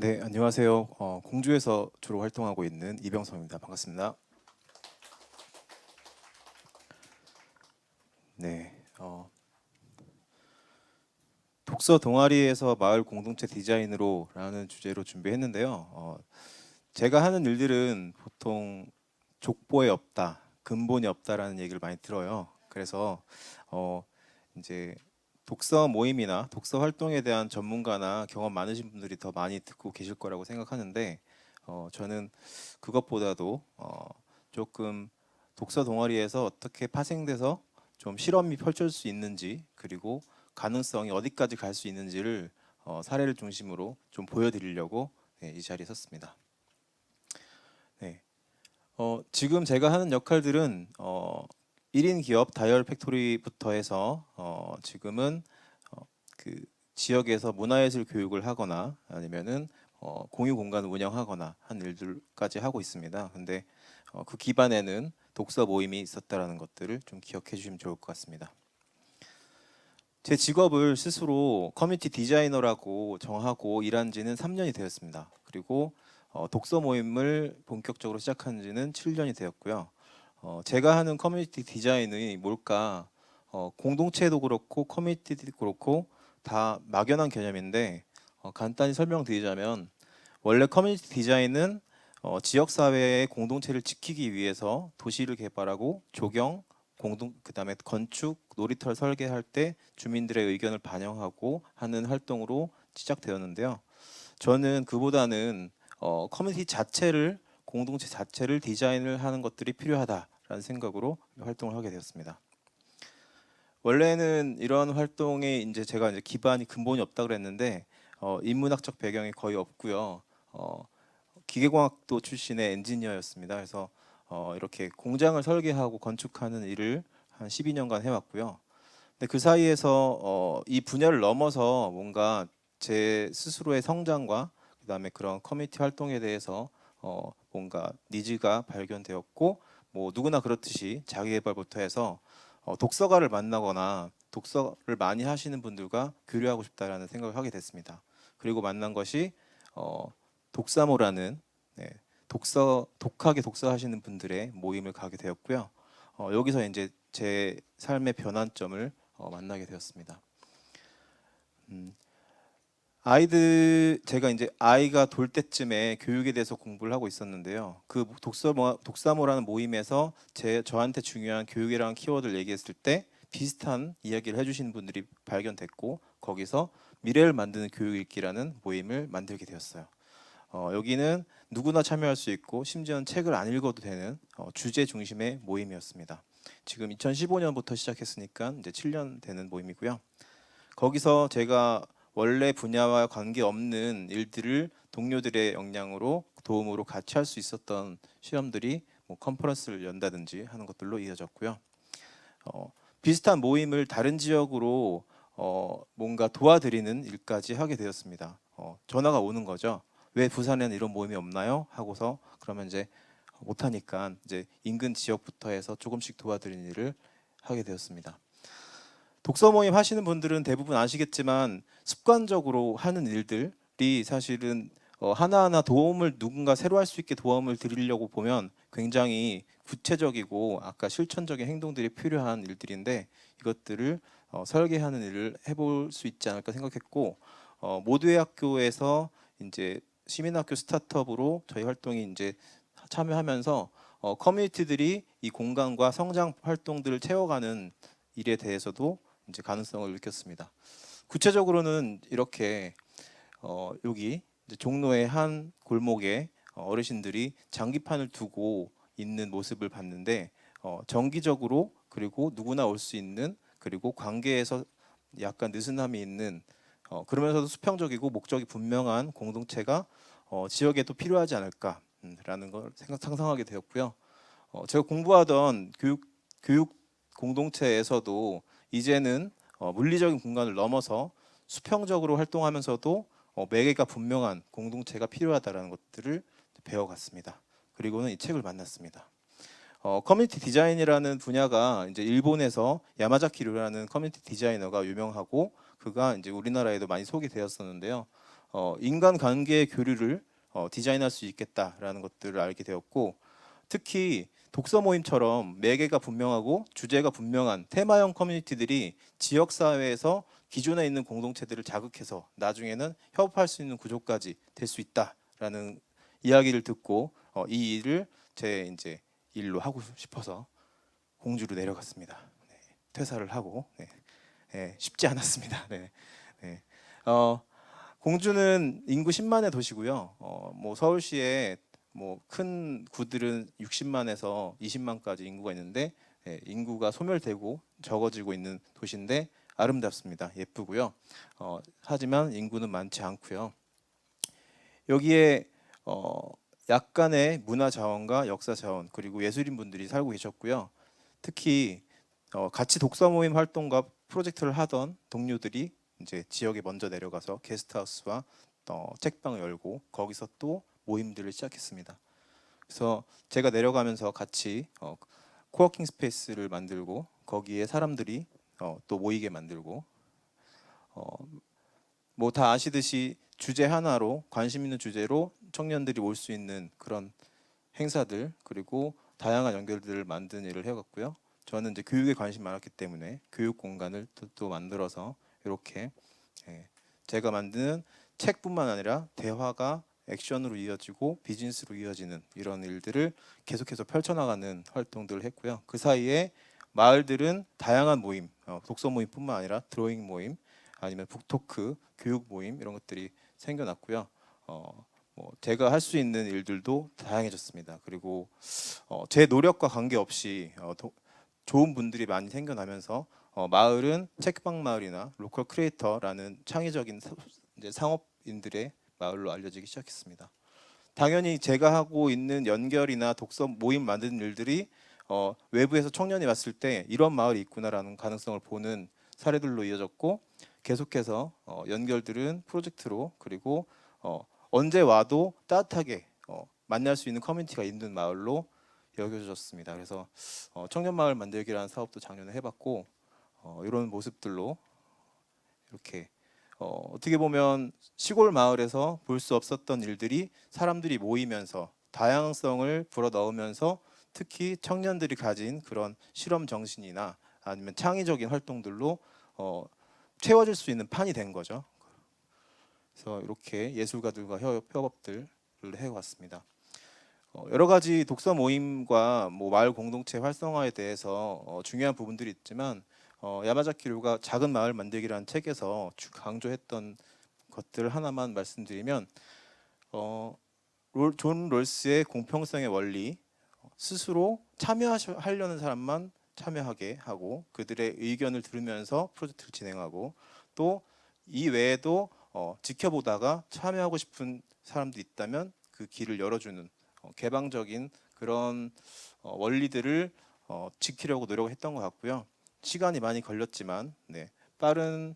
네, 안녕하세요. 공주에서 주로 활동하고 있는 이병성입니다. 반갑습니다. 네, 독서 동아리에서 마을 공동체 디자인으로라는 주제로 준비했는데요. 제가 하는 일들은 보통 족보에 없다, 근본이 없다라는 얘기를 많이 들어요. 그래서 어, 이제 독서 모임이나 독서 활동에 대한 전문가나 경험 많으신 분들이 더 많이 듣고 계실 거라고 생각하는데 저는 그것보다도 조금 독서 동아리에서 어떻게 파생돼서 좀 실험이 펼쳐질 수 있는지 그리고 가능성이 어디까지 갈 수 있는지를 사례를 중심으로 좀 보여드리려고 네, 이 자리에 섰습니다. 네. 지금 제가 하는 역할들은 1인 기업 다이얼 팩토리부터 해서 지금은 그 지역에서 문화예술 교육을 하거나 아니면은 공유 공간을 운영하거나 한 일들까지 하고 있습니다. 근데 그 기반에는 독서 모임이 있었다라는 것들을 좀 기억해 주시면 좋을 것 같습니다. 제 직업을 스스로 커뮤니티 디자이너라고 정하고 일한 지는 3년이 되었습니다. 그리고 독서 모임을 본격적으로 시작한 지는 7년이 되었고요. 제가 하는 커뮤니티 디자인이 뭘까? 공동체도 그렇고 커뮤니티도 그렇고 다 막연한 개념인데 간단히 설명드리자면 원래 커뮤니티 디자인은 지역 사회의 공동체를 지키기 위해서 도시를 개발하고 조경, 그다음에 건축, 놀이터를 설계할 때 주민들의 의견을 반영하고 하는 활동으로 시작되었는데요. 저는 그보다는 커뮤니티 자체를 공동체 자체를 디자인을 하는 것들이 필요하다라는 생각으로 활동을 하게 되었습니다. 원래는 이런 활동에 이제 제가 이제 기반이 근본이 없다 그랬는데 인문학적 배경이 거의 없고요. 기계공학도 출신의 엔지니어였습니다. 그래서 이렇게 공장을 설계하고 건축하는 일을 한 12년간 해왔고요. 근데 그 사이에서 이 분야를 넘어서 뭔가 제 스스로의 성장과 그다음에 그런 커뮤니티 활동에 대해서 뭔가 니즈가 발견되었고 뭐 누구나 그렇듯이 자기개발부터 해서 독서가를 만나거나 독서를 많이 하시는 분들과 교류하고 싶다라는 생각을 하게 됐습니다. 그리고 만난 것이 독사모라는 네, 독하게 독서하시는 분들의 모임을 가게 되었고요. 여기서 이제 제 삶의 변환점을 만나게 되었습니다. 제가 이제 아이가 돌 때쯤에 교육에 대해서 공부를 하고 있었는데요. 그 독사모라는 모임에서 저한테 중요한 교육이라는 키워드를 얘기했을 때 비슷한 이야기를 해주시는 분들이 발견됐고 거기서 미래를 만드는 교육 읽기라는 모임을 만들게 되었어요. 여기는 누구나 참여할 수 있고 심지어는 책을 안 읽어도 되는 주제 중심의 모임이었습니다. 지금 2015년부터 시작했으니까 이제 7년 되는 모임이고요. 거기서 제가 원래 분야와 관계없는 일들을 동료들의 역량으로 도움으로 같이 할 수 있었던 실험들이 뭐 컨퍼런스를 연다든지 하는 것들로 이어졌고요. 비슷한 모임을 다른 지역으로 뭔가 도와드리는 일까지 하게 되었습니다. 전화가 오는 거죠. 왜 부산에는 이런 모임이 없나요? 하고서 그러면 이제 못하니까 이제 인근 지역부터 해서 조금씩 도와드리는 일을 하게 되었습니다. 독서 모임 하시는 분들은 대부분 아시겠지만 습관적으로 하는 일들이 사실은 하나하나 누군가 새로 할 수 있게 도움을 드리려고 보면 굉장히 구체적이고 아까 실천적인 행동들이 필요한 일들인데 이것들을 설계하는 일을 해볼 수 있지 않을까 생각했고 모두의 학교에서 이제 시민학교 스타트업으로 저희 활동이 이제 참여하면서 커뮤니티들이 이 공간과 성장 활동들을 채워가는 일에 대해서도 이제 가능성을 느꼈습니다. 구체적으로는 이렇게 여기 이제 종로의 한 골목에 어르신들이 장기판을 두고 있는 모습을 봤는데 정기적으로 그리고 누구나 올 수 있는 그리고 관계에서 약간 느슨함이 있는 그러면서도 수평적이고 목적이 분명한 공동체가 지역에도 필요하지 않을까라는 걸 상상하게 되었고요. 제가 공부하던 교육 공동체에서도 이제는 물리적인 공간을 넘어서 수평적으로 활동하면서도 매개가 분명한 공동체가 필요하다는 것들을 배워갔습니다. 그리고는 이 책을 만났습니다. 커뮤니티 디자인이라는 분야가 이제 일본에서 야마자키 류라는 커뮤니티 디자이너가 유명하고 그가 이제 우리나라에도 많이 소개되었었는데요. 인간관계의 교류를 디자인할 수 있겠다라는 것들을 알게 되었고, 특히 독서 모임처럼 매개가 분명하고 주제가 분명한 테마형 커뮤니티들이 지역사회에서 기존에 있는 공동체들을 자극해서 나중에는 협업할 수 있는 구조까지 될 수 있다라는 이야기를 듣고 이 일을 제 이제 일로 하고 싶어서 공주로 내려갔습니다. 네, 퇴사를 하고 쉽지 않았습니다. 네, 네. 공주는 인구 10만의 도시고요. 뭐 서울시에 뭐 큰 구들은 60만에서 20만까지 인구가 있는데 인구가 소멸되고 적어지고 있는 도시인데 아름답습니다. 예쁘고요. 하지만 인구는 많지 않고요. 여기에 약간의 문화 자원과 역사 자원 그리고 예술인 분들이 살고 계셨고요. 특히 같이 독서 모임 활동과 프로젝트를 하던 동료들이 이제 지역에 먼저 내려가서 게스트하우스와 책방을 열고 거기서 또 모임들을 시작했습니다. 그래서 제가 내려가면서 같이 코워킹 스페이스를 만들고 거기에 사람들이 또 모이게 만들고 뭐 다 아시듯이 주제 하나로 관심 있는 주제로 청년들이 올 수 있는 그런 행사들 그리고 다양한 연결들을 만드는 일을 해왔고요. 저는 이제 교육에 관심이 많았기 때문에 교육 공간을 또 만들어서 이렇게 제가 만드는 책뿐만 아니라 대화가 액션으로 이어지고 비즈니스로 이어지는 이런 일들을 계속해서 펼쳐나가는 활동들을 했고요. 그 사이에 마을들은 다양한 모임, 독서 모임뿐만 아니라 드로잉 모임, 아니면 북토크, 교육 모임 이런 것들이 생겨났고요. 뭐 제가 할 수 있는 일들도 다양해졌습니다. 그리고 제 노력과 관계없이 좋은 분들이 많이 생겨나면서 마을은 책방 마을이나 로컬 크리에이터라는 창의적인 이제 상업인들의 마을로 알려지기 시작했습니다. 당연히 제가 하고 있는 연결이나 독서 모임 만드는 일들이 외부에서 청년이 왔을 때 이런 마을이 있구나라는 가능성을 보는 사례들로 이어졌고 계속해서 연결들은 프로젝트로 그리고 언제 와도 따뜻하게 만날 수 있는 커뮤니티가 있는 마을로 여겨졌습니다. 그래서 청년 마을 만들기라는 사업도 작년에 해봤고 이런 모습들로 이렇게 어떻게 보면 시골 마을에서 볼 수 없었던 일들이 사람들이 모이면서 다양성을 불어넣으면서 특히 청년들이 가진 그런 실험 정신이나 아니면 창의적인 활동들로 채워질 수 있는 판이 된 거죠. 그래서 이렇게 예술가들과 협업들을 해왔습니다. 여러 가지 독서 모임과 뭐 마을 공동체 활성화에 대해서 중요한 부분들이 있지만 야마자키 류가 작은 마을 만들기라는 책에서 강조했던 것들 하나만 말씀드리면 존 롤스의 공평성의 원리, 스스로 참여하려는 사람만 참여하게 하고 그들의 의견을 들으면서 프로젝트를 진행하고 또 이 외에도 지켜보다가 참여하고 싶은 사람도 있다면 그 길을 열어주는 개방적인 그런 원리들을 지키려고 노력했던 것 같고요. 시간이 많이 걸렸지만 빠른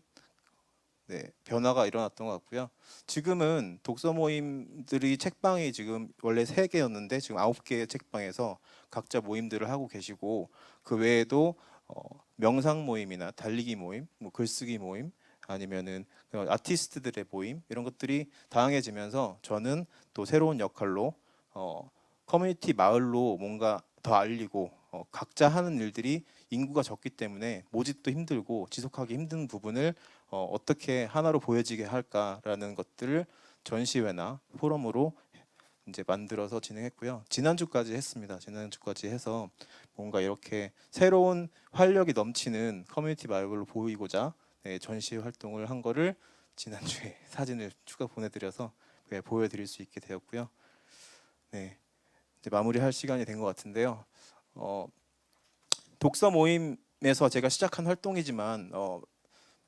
변화가 일어났던 것 같고요. 지금은 독서 모임들이 책방이 지금 원래 3개였는데 지금 9개의 책방에서 각자 모임들을 하고 계시고 그 외에도 명상 모임이나 달리기 모임, 뭐 글쓰기 모임 아니면은 아티스트들의 모임 이런 것들이 다양해지면서 저는 또 새로운 역할로 커뮤니티 마을로 뭔가 더 알리고 각자 하는 일들이 인구가 적기 때문에 모집도 힘들고 지속하기 힘든 부분을 어떻게 하나로 보여지게 할까라는 것들을 전시회나 포럼으로 이제 만들어서 진행했고요. 지난주까지 했습니다. 지난주까지 해서 뭔가 이렇게 새로운 활력이 넘치는 커뮤니티 마을로 보이고자 전시 활동을 한 거를 지난주에 사진을 추가 보내드려서 보여드릴 수 있게 되었고요. 네, 이제 마무리할 시간이 된 것 같은데요. 독서 모임에서 제가 시작한 활동이지만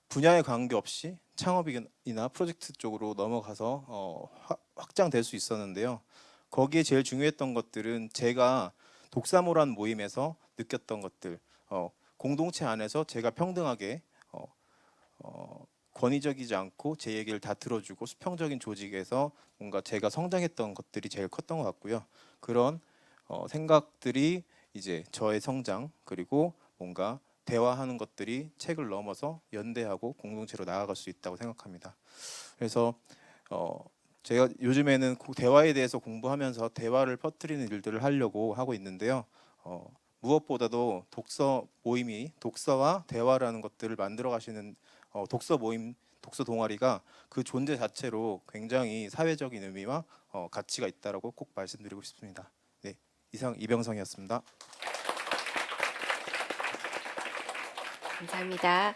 분야에 관계없이 창업이나 프로젝트 쪽으로 넘어가서 확장될 수 있었는데요. 거기에 제일 중요했던 것들은 제가 독사모란 모임에서 느꼈던 것들, 공동체 안에서 제가 평등하게 권위적이지 않고 제 얘기를 다 들어주고 수평적인 조직에서 뭔가 제가 성장했던 것들이 제일 컸던 것 같고요. 그런 생각들이 이제 저의 성장 그리고 뭔가 대화하는 것들이 책을 넘어서 연대하고 공동체로 나아갈 수 있다고 생각합니다. 그래서 제가 요즘에는 대화에 대해서 공부하면서 대화를 퍼뜨리는 일들을 하려고 하고 있는데요. 무엇보다도 독서 모임이 독서와 대화라는 것들을 만들어 가시는 독서 모임, 독서 동아리가 그 존재 자체로 굉장히 사회적인 의미와 가치가 있다라고 꼭 말씀드리고 싶습니다. 네, 이상 이병성이었습니다. 감사합니다.